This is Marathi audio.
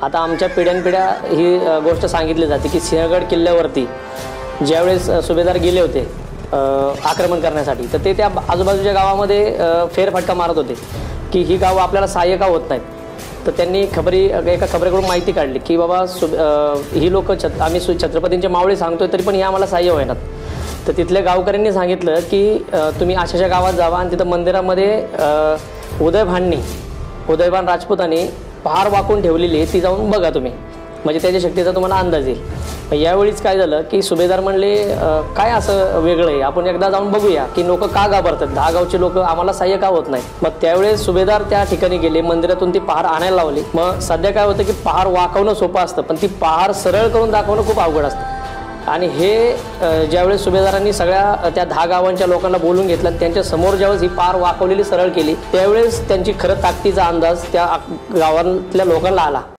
आता आमच्या पिढ्यानपिढ्या ही गोष्ट सांगितली जाते की सिंहगड किल्ल्यावरती ज्यावेळेस सुभेदार गेले होते आक्रमण करण्यासाठी, तर ते त्या आजूबाजूच्या गावामध्ये फेरफटका मारत होते की ही गावं आपल्याला सहाय्य का होत नाहीत. तर त्यांनी एका खबरेकडून माहिती काढली की बाबा ही लोक आम्ही छत्रपतींचे मावळे सांगतोय तरी पण ही आम्हाला सहाय्य होईनात. तर तिथल्या गावकऱ्यांनी सांगितलं की तुम्ही अशाच्या गावात जावा आणि तिथं मंदिरामध्ये उदयभान राजपूतांनी पहार वाकून ठेवलेली ती जाऊन बघा तुम्ही, म्हणजे त्याच्या शक्तीचा तुम्हाला अंदाज येईल. यावेळीच काय झालं की सुभेदार म्हणले काय असं वेगळं आहे, आपण एकदा जाऊन बघूया की लोक का घाबरतात, 10 गावचे लोक आम्हाला सहाय्य का होत नाही. मग त्यावेळेस सुभेदार त्या ठिकाणी गेले, मंदिरातून ती पहार आणायला लावली. मग सध्या काय होतं की पहार वाकवणं सोपं असतं पण ती पहार सरळ करून दाखवणं खूप अवघड असतं. आणि हे ज्यावेळेस सुभेदारांनी सगळ्या त्या 10 गावांच्या लोकांना बोलून घेतलं आणि त्यांच्या समोर ज्यावेळेस ही पहार वाकवलेली सरळ केली त्यावेळेस त्यांची खरं ताकदीचा अंदाज त्या गावातल्या लोकांना आला.